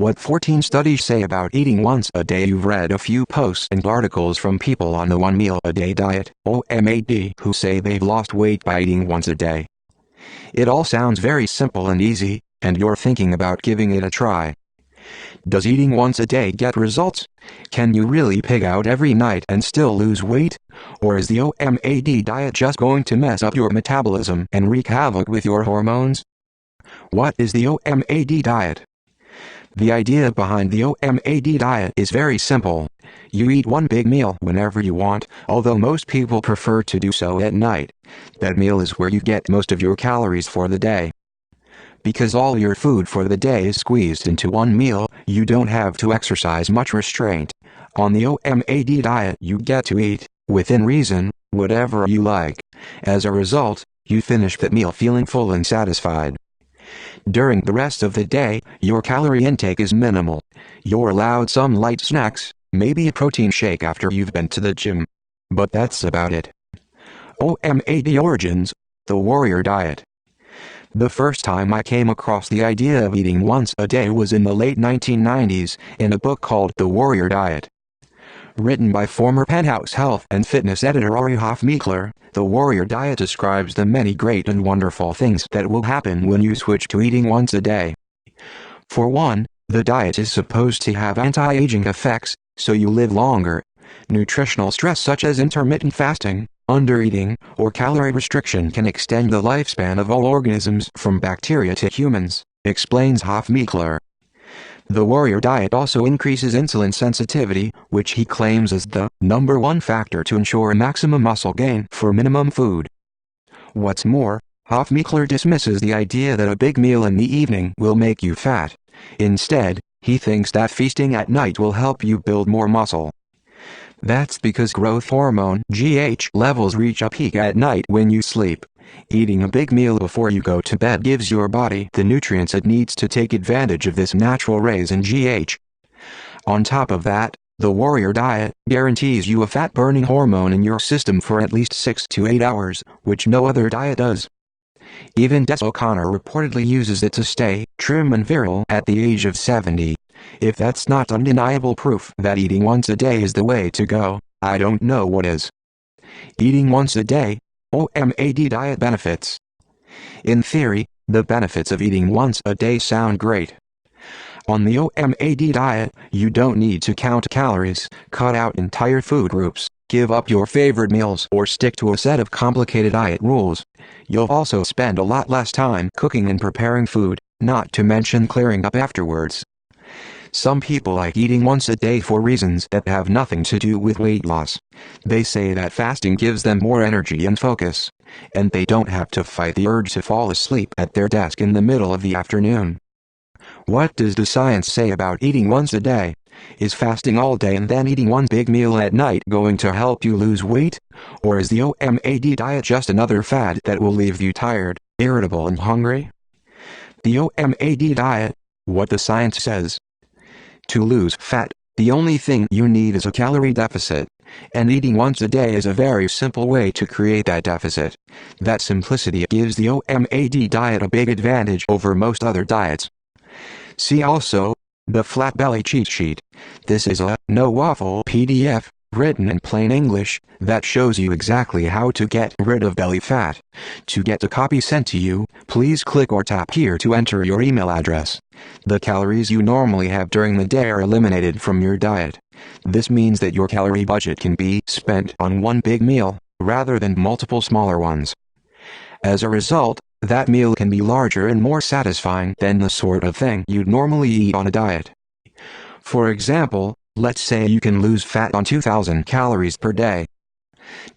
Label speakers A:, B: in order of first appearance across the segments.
A: What 14 studies say about eating once a day? You've read a few posts and articles from people on the one meal a day diet, OMAD, who say they've lost weight by eating once a day. It all sounds very simple and easy, and you're thinking about giving it a try. Does eating once a day get results? Can you really pig out every night and still lose weight? Or is the OMAD diet just going to mess up your metabolism and wreak havoc with your hormones? What is the OMAD diet? The idea behind the OMAD diet is very simple. You eat one big meal whenever you want, although most people prefer to do so at night. That meal is where you get most of your calories for the day. Because all your food for the day is squeezed into one meal, you don't have to exercise much restraint. On the OMAD diet, you get to eat, within reason, whatever you like. As a result, you finish that meal feeling full and satisfied. During the rest of the day, your calorie intake is minimal. You're allowed some light snacks, maybe a protein shake after you've been to the gym. But that's about it. OMAD origins: the warrior diet. The first time I came across the idea of eating once a day was in the late 1990s, in a book called The Warrior Diet. Written by former Penthouse health and fitness editor Ari Hofmeekler, The Warrior Diet describes the many great and wonderful things that will happen when you switch to eating once a day. For one, the diet is supposed to have anti-aging effects, so you live longer. Nutritional stress such as intermittent fasting, undereating, or calorie restriction can extend the lifespan of all organisms from bacteria to humans, explains Hofmeekler. The warrior diet also increases insulin sensitivity, which he claims is the #1 factor to ensure maximum muscle gain for minimum food. What's more, Hofmeekler dismisses the idea that a big meal in the evening will make you fat. Instead, he thinks that feasting at night will help you build more muscle. That's because growth hormone (GH) levels reach a peak at night when you sleep. Eating a big meal before you go to bed gives your body the nutrients it needs to take advantage of this natural raise in GH. On top of that, the warrior diet guarantees you a fat-burning hormone in your system for at least 6 to 8 hours, which no other diet does. Even Des O'Connor reportedly uses it to stay trim and virile at the age of 70. If that's not undeniable proof that eating once a day is the way to go, I don't know what is. Eating once a day, OMAD diet benefits. In theory, the benefits of eating once a day sound great. On the OMAD diet, you don't need to count calories, cut out entire food groups, give up your favorite meals, or stick to a set of complicated diet rules. You'll also spend a lot less time cooking and preparing food, not to mention clearing up afterwards. Some people like eating once a day for reasons that have nothing to do with weight loss. They say that fasting gives them more energy and focus, and they don't have to fight the urge to fall asleep at their desk in the middle of the afternoon. What does the science say about eating once a day? Is fasting all day and then eating one big meal at night going to help you lose weight? Or is the OMAD diet just another fad that will leave you tired, irritable and hungry? The OMAD diet, what the science says. To lose fat, the only thing you need is a calorie deficit, and eating once a day is a very simple way to create that deficit. That simplicity gives the OMAD diet a big advantage over most other diets. See also, the Flat Belly Cheat Sheet. This is a no-waffle PDF, written in plain English, that shows you exactly how to get rid of belly fat. To get a copy sent to you, please click or tap here to enter your email address. The calories you normally have during the day are eliminated from your diet. This means that your calorie budget can be spent on one big meal, rather than multiple smaller ones. As a result, that meal can be larger and more satisfying than the sort of thing you'd normally eat on a diet. For example, let's say you can lose fat on 2,000 calories per day.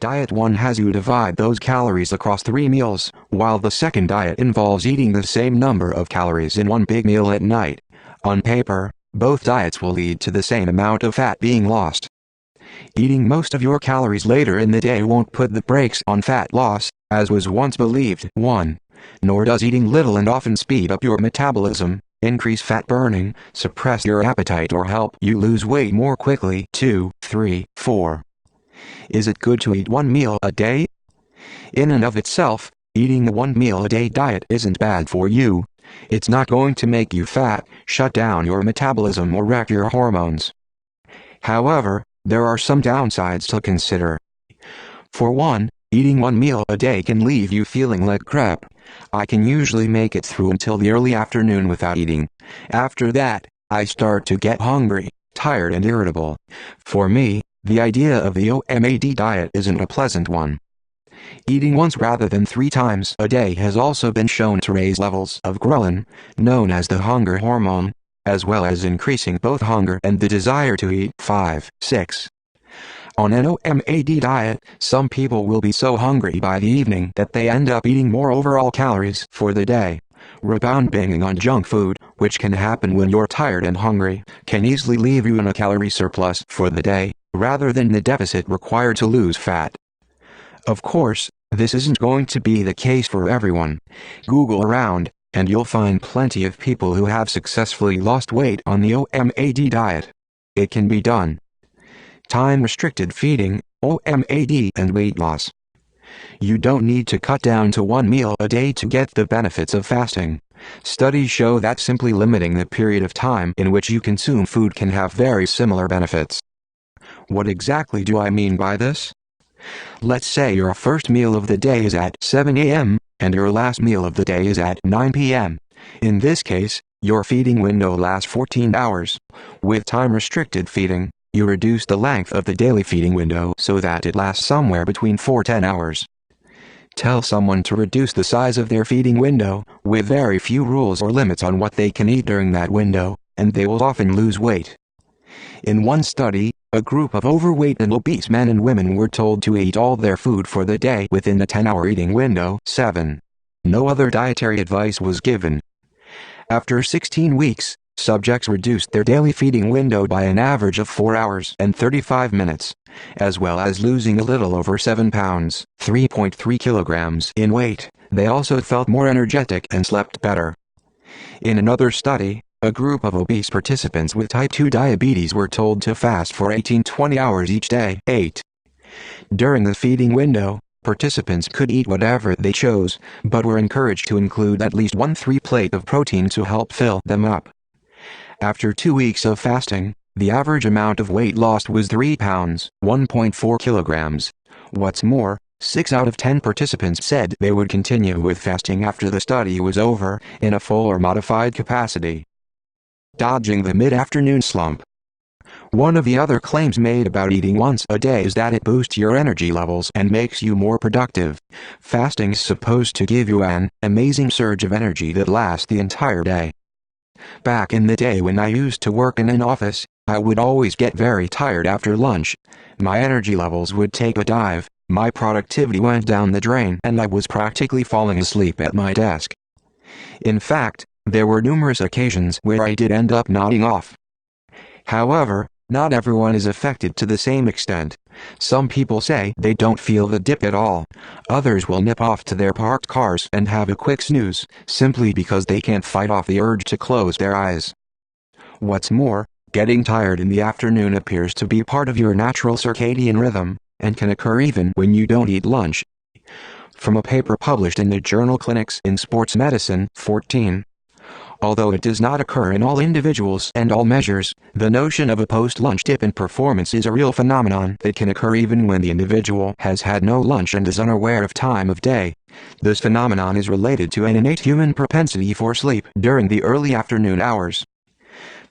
A: Diet 1 has you divide those calories across 3 meals, while the second diet involves eating the same number of calories in one big meal at night. On paper, both diets will lead to the same amount of fat being lost. Eating most of your calories later in the day won't put the brakes on fat loss, as was once believed. 1. Nor does eating little and often speed up your metabolism, increase fat burning, suppress your appetite or help you lose weight more quickly. 2, 3, 4. Is it good to eat one meal a day? In and of itself, eating the one meal a day diet isn't bad for you. It's not going to make you fat, shut down your metabolism or wreck your hormones. However, there are some downsides to consider. For one, eating one meal a day can leave you feeling like crap. I can usually make it through until the early afternoon without eating. After that, I start to get hungry, tired and irritable. For me, the idea of the OMAD diet isn't a pleasant one. Eating once rather than 3 times a day has also been shown to raise levels of ghrelin, known as the hunger hormone, as well as increasing both hunger and the desire to eat. 5, 6. On an OMAD diet, some people will be so hungry by the evening that they end up eating more overall calories for the day. Rebound binging on junk food, which can happen when you're tired and hungry, can easily leave you in a calorie surplus for the day, rather than the deficit required to lose fat. Of course, this isn't going to be the case for everyone. Google around, and you'll find plenty of people who have successfully lost weight on the OMAD diet. It can be done. Time-restricted feeding, OMAD, and weight loss. You don't need to cut down to 1 meal a day to get the benefits of fasting. Studies show that simply limiting the period of time in which you consume food can have very similar benefits. What exactly do I mean by this? Let's say your first meal of the day is at 7 a.m., and your last meal of the day is at 9 p.m. In this case, your feeding window lasts 14 hours. With time-restricted feeding, you reduce the length of the daily feeding window so that it lasts somewhere between 4 to 10 hours. Tell someone to reduce the size of their feeding window, with very few rules or limits on what they can eat during that window, and they will often lose weight. In one study, a group of overweight and obese men and women were told to eat all their food for the day within a 10-hour eating window. 7. No other dietary advice was given. After 16 weeks, subjects reduced their daily feeding window by an average of 4 hours and 35 minutes, as well as losing a little over 7 pounds, 3.3 kilograms in weight. They also felt more energetic and slept better. In another study, a group of obese participants with type 2 diabetes were told to fast for 18-20 hours each day. 8. During the feeding window, participants could eat whatever they chose, but were encouraged to include at least 1/3 plate of protein to help fill them up. After 2 weeks of fasting, the average amount of weight lost was 3 pounds, 1.4 kilograms. What's more, 6 out of 10 participants said they would continue with fasting after the study was over, in a full or modified capacity. Dodging the mid-afternoon slump. One of the other claims made about eating once a day is that it boosts your energy levels and makes you more productive. Fasting is supposed to give you an amazing surge of energy that lasts the entire day. Back in the day when I used to work in an office, I would always get very tired after lunch. My energy levels would take a dive, my productivity went down the drain, and I was practically falling asleep at my desk. In fact, there were numerous occasions where I did end up nodding off. However, not everyone is affected to the same extent. Some people say they don't feel the dip at all. Others will nip off to their parked cars and have a quick snooze, simply because they can't fight off the urge to close their eyes. What's more, getting tired in the afternoon appears to be part of your natural circadian rhythm, and can occur even when you don't eat lunch. From a paper published in the journal Clinics in Sports Medicine, 14. Although it does not occur in all individuals and all measures, the notion of a post-lunch dip in performance is a real phenomenon that can occur even when the individual has had no lunch and is unaware of time of day. This phenomenon is related to an innate human propensity for sleep during the early afternoon hours.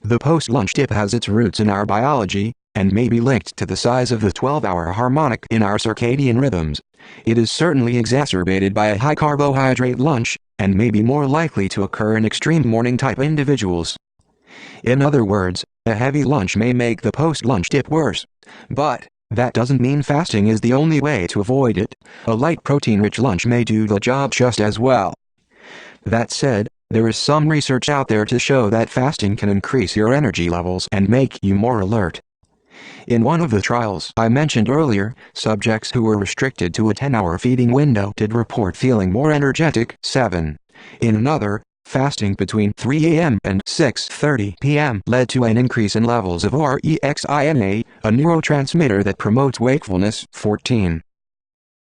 A: The post-lunch dip has its roots in our biology, and may be linked to the size of the 12-hour harmonic in our circadian rhythms. It is certainly exacerbated by a high-carbohydrate lunch, and may be more likely to occur in extreme morning-type individuals. In other words, a heavy lunch may make the post-lunch dip worse. But that doesn't mean fasting is the only way to avoid it. A light protein-rich lunch may do the job just as well. That said, there is some research out there to show that fasting can increase your energy levels and make you more alert. In one of the trials I mentioned earlier, subjects who were restricted to a 10-hour feeding window did report feeling more energetic. 7. In another, fasting between 3 a.m. and 6:30 p.m. led to an increase in levels of orexina, a neurotransmitter that promotes wakefulness. 14.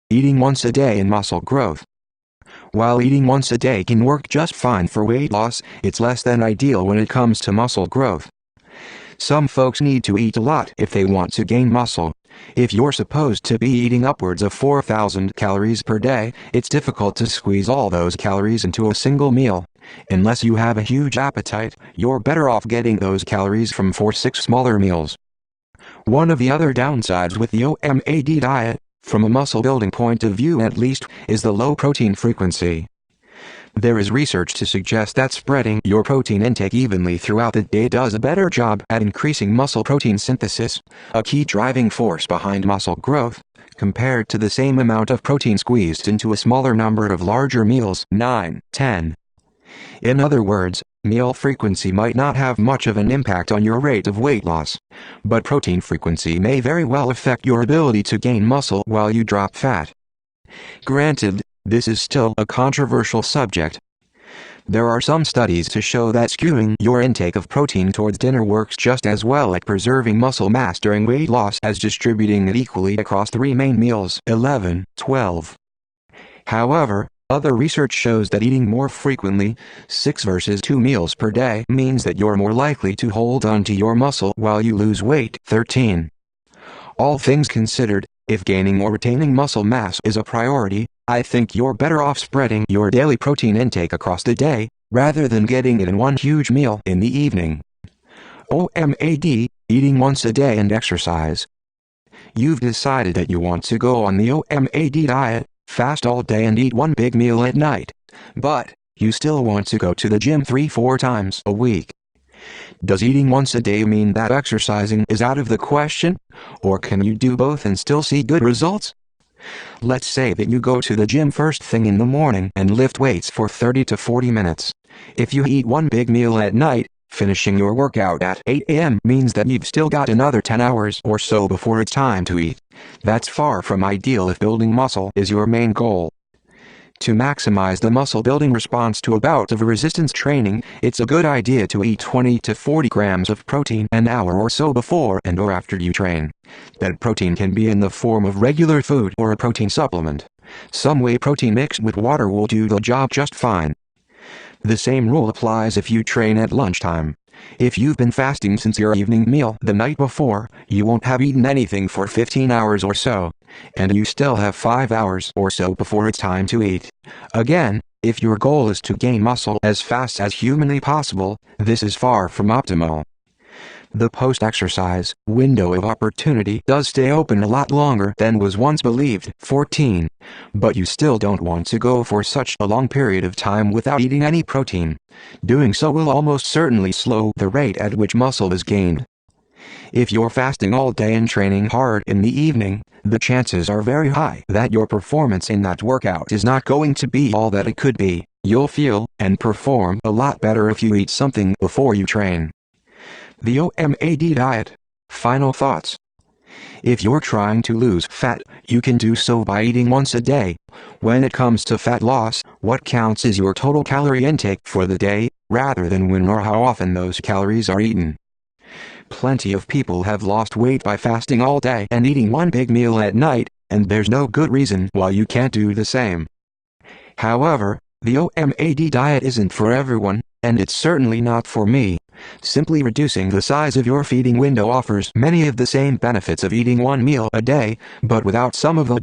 A: Eating once a day in muscle growth. While eating once a day can work just fine for weight loss, it's less than ideal when it comes to muscle growth. Some folks need to eat a lot if they want to gain muscle. If you're supposed to be eating upwards of 4,000 calories per day, it's difficult to squeeze all those calories into a single meal. Unless you have a huge appetite, you're better off getting those calories from 4-6 smaller meals. One of the other downsides with the OMAD diet, from a muscle building point of view at least, is the low protein frequency. There is research to suggest that spreading your protein intake evenly throughout the day does a better job at increasing muscle protein synthesis, a key driving force behind muscle growth, compared to the same amount of protein squeezed into a smaller number of larger meals, 9, 10. In other words, meal frequency might not have much of an impact on your rate of weight loss, but protein frequency may very well affect your ability to gain muscle while you drop fat. Granted, this is still a controversial subject. There are some studies to show that skewing your intake of protein towards dinner works just as well at preserving muscle mass during weight loss as distributing it equally across 3 main meals, 11, 12. However, other research shows that eating more frequently, 6 versus 2 meals per day, means that you're more likely to hold on to your muscle while you lose weight, 13. All things considered, if gaining or retaining muscle mass is a priority, I think you're better off spreading your daily protein intake across the day, rather than getting it in one huge meal in the evening. OMAD, eating once a day and exercise. You've decided that you want to go on the OMAD diet, fast all day and eat one big meal at night, but you still want to go to the gym 3-4 times a week. Does eating once a day mean that exercising is out of the question, or can you do both and still see good results? Let's say that you go to the gym first thing in the morning and lift weights for 30 to 40 minutes. If you eat one big meal at night, finishing your workout at 8 a.m. means that you've still got another 10 hours or so before it's time to eat. That's far from ideal if building muscle is your main goal. To maximize the muscle building response to a bout of resistance training, it's a good idea to eat 20 to 40 grams of protein an hour or so before and or after you train. That protein can be in the form of regular food or a protein supplement. Some whey protein mixed with water will do the job just fine. The same rule applies if you train at lunchtime. If you've been fasting since your evening meal the night before, you won't have eaten anything for 15 hours or so, and you still have 5 hours or so before it's time to eat. Again, if your goal is to gain muscle as fast as humanly possible, this is far from optimal. The post-exercise window of opportunity does stay open a lot longer than was once believed, 14, but you still don't want to go for such a long period of time without eating any protein. Doing so will almost certainly slow the rate at which muscle is gained. If you're fasting all day and training hard in the evening, the chances are very high that your performance in that workout is not going to be all that it could be. You'll feel and perform a lot better if you eat something before you train. The OMAD diet. Final thoughts. If you're trying to lose fat, you can do so by eating once a day. When it comes to fat loss, what counts is your total calorie intake for the day, rather than when or how often those calories are eaten. Plenty of people have lost weight by fasting all day and eating one big meal at night, and there's no good reason why you can't do the same. However, the OMAD diet isn't for everyone, and it's certainly not for me. Simply reducing the size of your feeding window offers many of the same benefits of eating one meal a day, but without some of the